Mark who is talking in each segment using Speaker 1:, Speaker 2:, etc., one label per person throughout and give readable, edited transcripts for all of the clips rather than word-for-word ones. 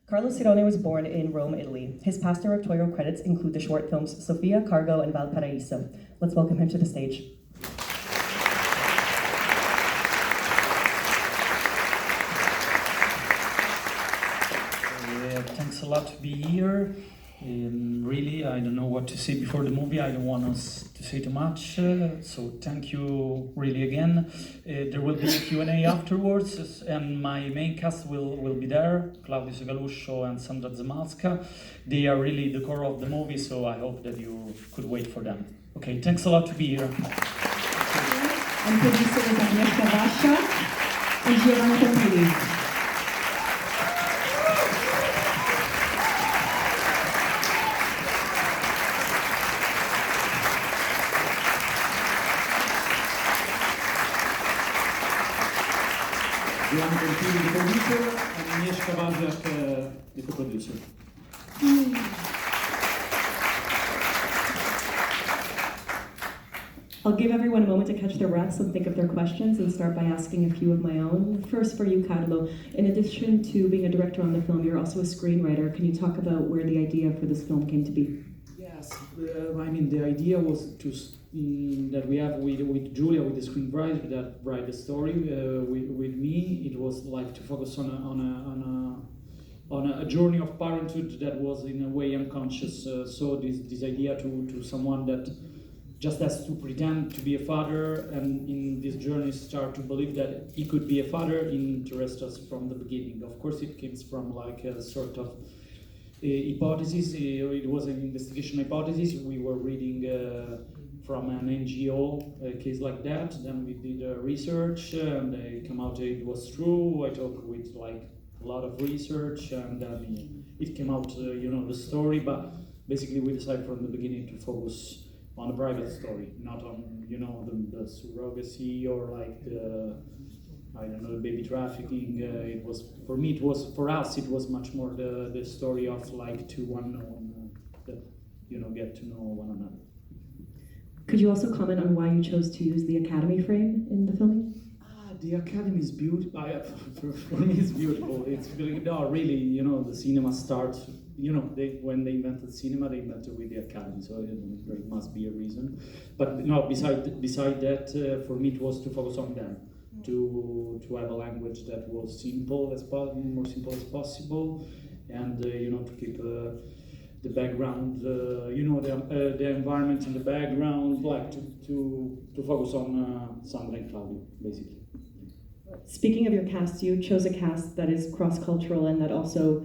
Speaker 1: Carlo Sironi was born in Rome, Italy. His past directorial credits include the short films Sofia, Cargo, and Valparaiso. Let's welcome him to the stage.
Speaker 2: Thanks a lot to be here. Really, I don't know what to say before the movie. I don't want us to say too much. So thank you really again. There will be a Q&A afterwards, and my main cast will be there, Claudio Segaluscio and Sandra Drzymalska. They are really the core of the movie, so I hope that you could wait for them. Okay, thanks a lot to be here.
Speaker 1: And producers Agnieszka Wasiak and Giovanna Pompili.
Speaker 3: Giovanni Pompili, the producer, and Agnieszka Wasiak, the co-producer.
Speaker 1: I'll give everyone a moment to catch their breaths and think of their questions and start by asking a few of my own. First for you, Carlo. In addition to being a director on the film, you're also a screenwriter. Can you talk about where the idea for this film came to be?
Speaker 3: Yes, I mean the idea was to that we have with Giulia, with the screenwriter that write the story with me. It was like to focus on a journey of parenthood that was in a way unconscious. So this idea to someone that just has to pretend to be a father, and in this journey start to believe that he could be a father, interests us from the beginning. Of course, it came from like a sort of hypothesis. It was an investigation hypothesis. We were reading from an NGO case like that. Then we did research, and it came out it was true. I talked with like a lot of research, and then it came out, the story. But basically, we decided from the beginning to focus on a private story, not on the surrogacy or like the baby trafficking. It was for us it was much more the story of like two unknown that get to know one another.
Speaker 1: Could you also comment on why you chose to use the Academy frame in the filming?
Speaker 3: The Academy is beautiful. For me, it's beautiful. It's really, no, really, the cinema starts. When they invented cinema, they invented with the Academy, so there must be a reason. But no, beside that, for me, it was to focus on them, to have a language that was more simple as possible, and to keep the background, the environment in the background, like to focus on Sandra and Claudio, basically.
Speaker 1: Speaking of your cast, you chose a cast that is cross-cultural and that also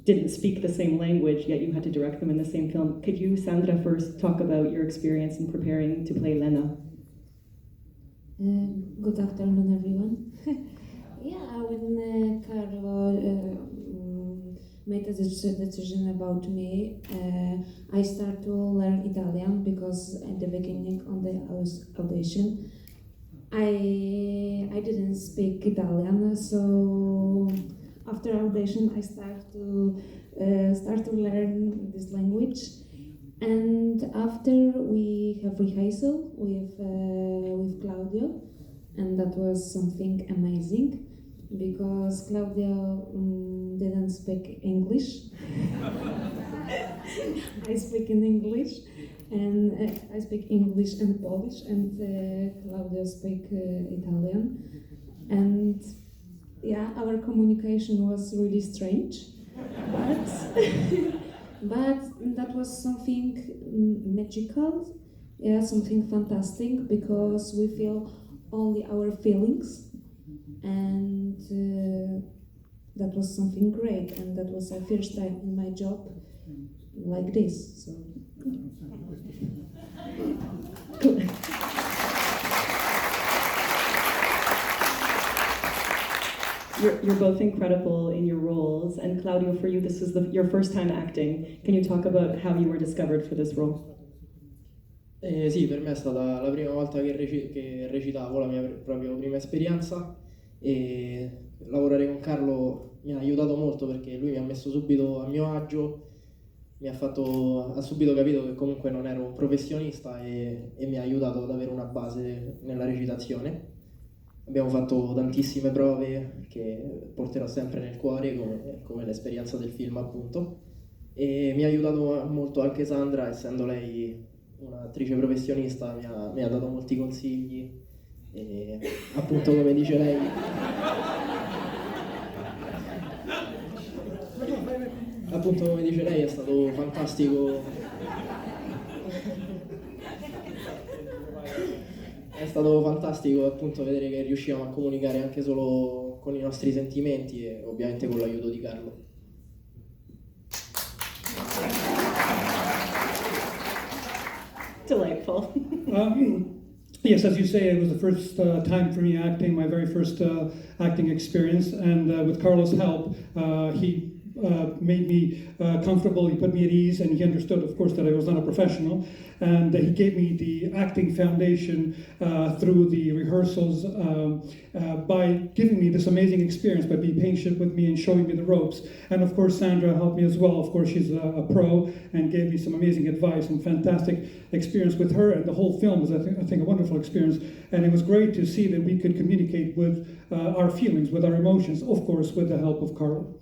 Speaker 1: didn't speak the same language, yet you had to direct them in the same film. Could you, Sandra, first talk about your experience in preparing to play Lena?
Speaker 4: Good afternoon, everyone. When Carlo made a decision about me, I started to learn Italian because at the beginning of the audition, I didn't speak Italian, so after audition I start to learn this language, and after we have rehearsal with Claudio, and that was something amazing because Claudio didn't speak English. I speak in English, and I speak English and Polish, and Claudio speak Italian, and our communication was really strange, but that was something magical, something fantastic, because we feel only our feelings, and that was something great, and that was the first time in my job like this. So.
Speaker 1: You're both incredible in your roles, and Claudio, for you, this is your first time acting. Can you talk about how you were discovered for this role?
Speaker 5: Sì, per me è stata la prima volta che recitavo, la mia proprio prima esperienza, e lavorare con Carlo mi ha aiutato molto perché lui mi ha messo subito a mio agio, ha subito capito che comunque non ero un professionista e mi ha aiutato ad avere una base nella recitazione. abbiamo fatto tantissime prove che porterò sempre nel cuore come l'esperienza del film appunto, e mi ha aiutato molto anche Sandra, essendo lei un'attrice professionista, mi ha dato molti consigli e appunto come dice lei è stato fantastico. È stato fantastico appunto vedere che riusciamo a comunicare anche solo con i nostri sentimenti e ovviamente con l'aiuto di Carlo.
Speaker 1: Delightful.
Speaker 6: Yes, as you say, it was the first time for me acting, my very first acting experience, and with Carlo's help, he made me comfortable, he put me at ease, and he understood, of course, that I was not a professional, and he gave me the acting foundation through the rehearsals by giving me this amazing experience, by being patient with me and showing me the ropes. And of course, Sandra helped me as well. Of course, she's a pro and gave me some amazing advice and fantastic experience with her, and the whole film was, I think, a wonderful experience. And it was great to see that we could communicate with our feelings, with our emotions, of course, with the help of Carlo.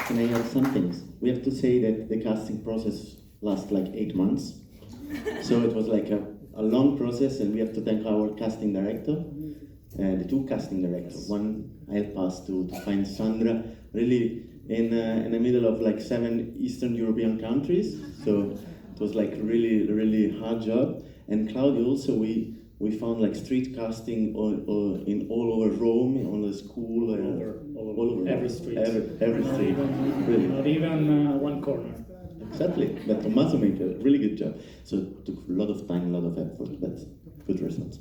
Speaker 7: Can I add some things? We have to say that the casting process lasts like 8 months. So it was like a long process, and we have to thank our casting director, the two casting directors. One helped us to find Sandra really in the middle of like 7 Eastern European countries. So it was like really hard job. And Claudio also, we found like street casting in all over Rome, on the school, all over
Speaker 3: every street.
Speaker 7: Every street, really.
Speaker 3: Not even one corner.
Speaker 7: Exactly, but Tommaso made a really good job. So it took a lot of time, a lot of effort, but good results.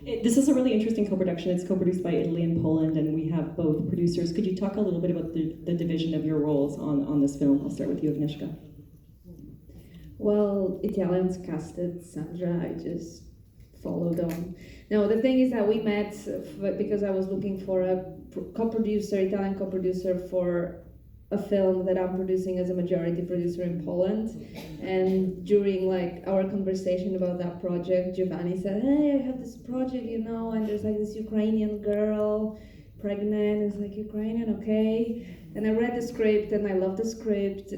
Speaker 1: This is a really interesting co-production. It's co-produced by Italy and Poland, and we have both producers. Could you talk a little bit about the division of your roles on this film? I'll start with you, Agnieszka.
Speaker 4: Well, Italians casted Sandra, I just followed on. No, the thing is that we met because I was looking for a co-producer, Italian co-producer for a film that I'm producing as a majority producer in Poland. And during like our conversation about that project, Giovanni said, "Hey, I have this project, you know, and there's like this Ukrainian girl, pregnant." It's like, Ukrainian, okay. And I read the script and I loved the script,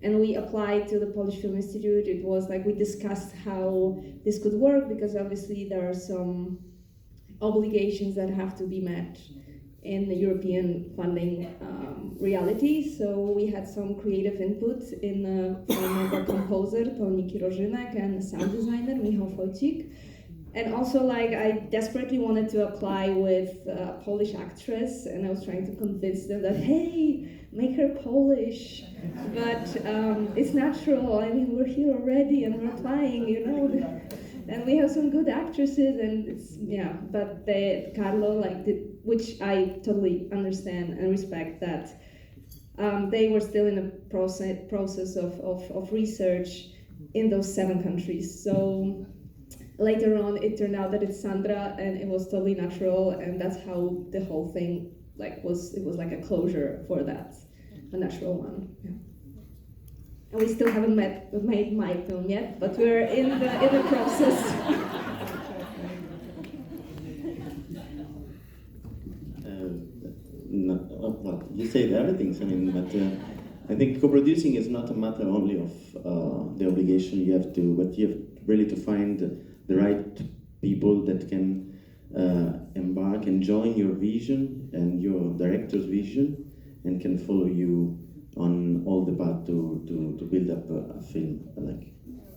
Speaker 4: and we applied to the Polish Film Institute. It was like we discussed how this could work, because obviously there are some obligations that have to be met in the European funding reality. So we had some creative input in the form of a composer, Toniki Rożynek, and a sound designer, Michał Wojcik. And also, like, I desperately wanted to apply with a Polish actress, and I was trying to convince them that, hey, make her Polish. But it's natural. I mean, we're here already, and we're applying, you know. And we have some good actresses, and it's, yeah. But Carlo, like, which I totally understand and respect, that they were still in the process of research in those 7 countries. So later on, it turned out that it's Sandra, and it was totally natural, and that's how the whole thing it was like a closure for that, a natural one. Yeah. And we still haven't made my film yet, but we're in the process.
Speaker 7: Well, you said everything. I mean, but I think co-producing is not a matter only of the obligation you have to, but you have really to find the right people that can embark and join your vision and your director's vision, and can follow you on all the path to build up a film, like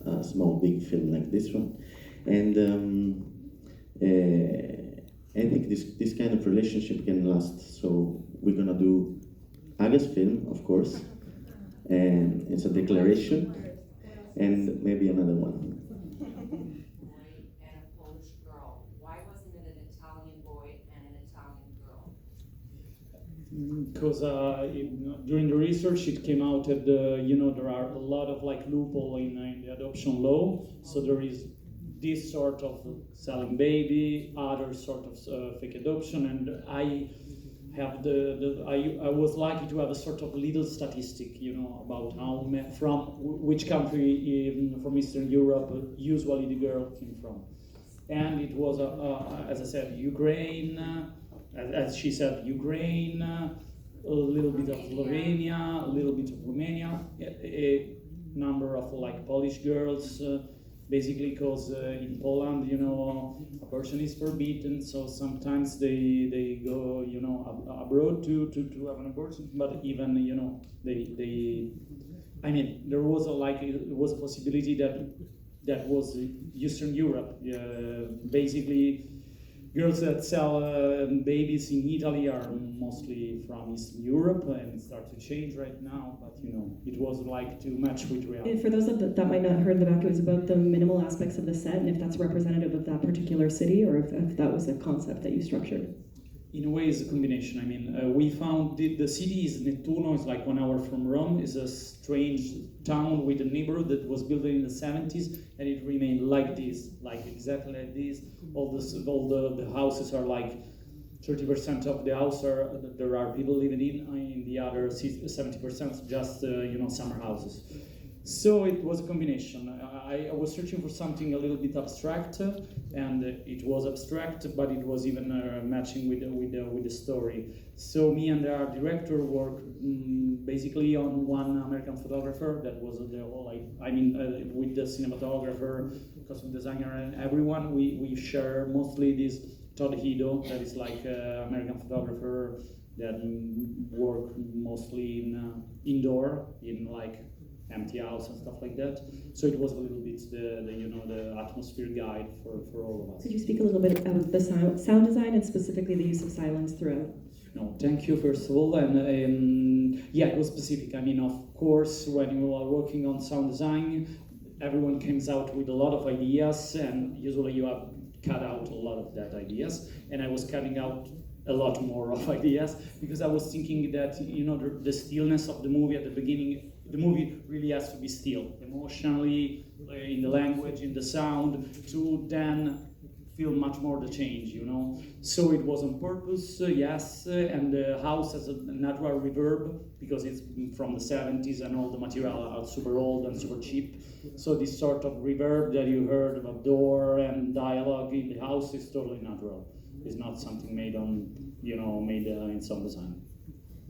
Speaker 7: a small, big film like this one. And I think this kind of relationship can last. So we're gonna do Aga's film, of course, and it's a declaration, and maybe another one.
Speaker 3: Because during the research, it came out that there are a lot of like loophole in the adoption law. So there is this sort of selling baby, other sort of fake adoption, and I have I was lucky to have a sort of little statistic, you know, about from which country from Eastern Europe usually the girl came from, and it was as I said, Ukraine, as she said, Ukraine, a little bit of Slovenia, a little bit of Romania, a number of like Polish girls. Basically, because in Poland, you know, abortion is forbidden, so sometimes they go, you know, abroad to have an abortion. But even, you know, I mean, there was a possibility that was Eastern Europe. Basically, girls that sell babies in Italy are mostly from Eastern Europe, and it starts to change right now. But you know, it was like to match with reality.
Speaker 1: And for those that might not have heard in the back, it was about the minimal aspects of the set, and if that's representative of that particular city, or if that was a concept that you structured.
Speaker 3: In a way, it's a combination. I mean, we found the city is Nettuno, it's like 1 hour from Rome. It's a strange town with a neighborhood that was built in the 70s, and it remained like this, like exactly like this. All the houses are like 30% of the house there are people living in the other 70% just you know, summer houses. So it was a combination. I was searching for something a little bit abstract, and it was abstract, but it was even matching with the story. So me and our director worked basically on one American photographer that was the whole, with the cinematographer, costume designer, and everyone. We share mostly this Todd Hido, that is like American photographer that work mostly in indoor, in like empty house and stuff like that. So it was a little bit the atmosphere guide for all of us.
Speaker 1: Could you speak a little bit about the sound design and specifically the use of silence throughout?
Speaker 3: No, thank you first of all, and yeah, it was specific. I mean, of course, when you are working on sound design, everyone comes out with a lot of ideas, and usually you have cut out a lot of that ideas, and I was cutting out a lot more of ideas because I was thinking that, you know, the stillness of the movie at the beginning, the movie really has to be still, emotionally, in the language, in the sound, to then feel much more the change, you know. So it was on purpose, yes, and the house has a natural reverb because it's from the 70s and all the material are super old and super cheap. So this sort of reverb that you heard about door and dialogue in the house is totally natural. It's not something made on, you know, made in sound design.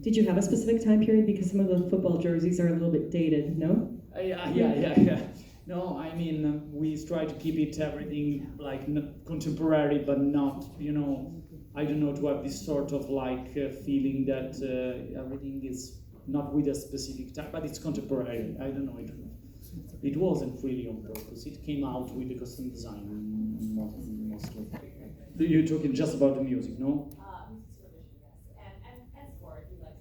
Speaker 1: Did you have a specific time period? Because some of the football jerseys are a little bit dated, no?
Speaker 3: Yeah. No, I mean, we try to keep it everything like contemporary, but not, you know, I don't know, to have this sort of like feeling that everything is not with a specific time, but it's contemporary. I don't know, it wasn't really on purpose. It came out with the costume design mostly. You're talking just about the music, no?
Speaker 8: And sport, you like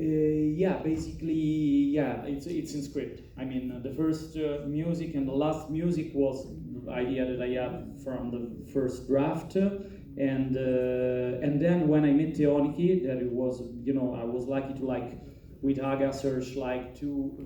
Speaker 3: Yeah, basically, yeah, it's in script. I mean, the first music and the last music was the idea that I had from the first draft, and then when I met Teoniki, that it was, you know, I was lucky to like with Aga search like to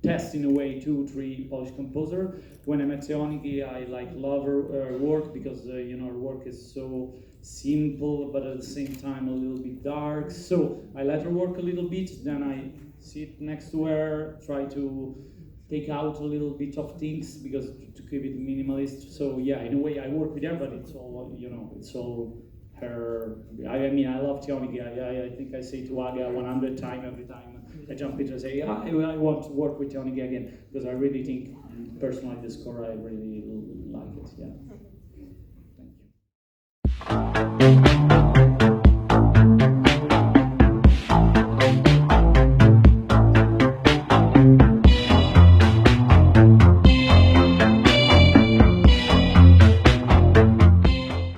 Speaker 3: test in a way 2-3 Polish composer. When I met Teoniki, I like love her work because you know, her work is so simple but at the same time a little bit dark. So I let her work a little bit, then I sit next to her, try to take out a little bit of things because to keep it minimalist. So yeah, in a way I work with her, but it's all, you know, it's all her. I mean, I love Teoniki. I think I say to Aga 100 times every time I jump into and say, I want to work with Teoniki again, because I really think personally the score, I really like it. Yeah. Thank you.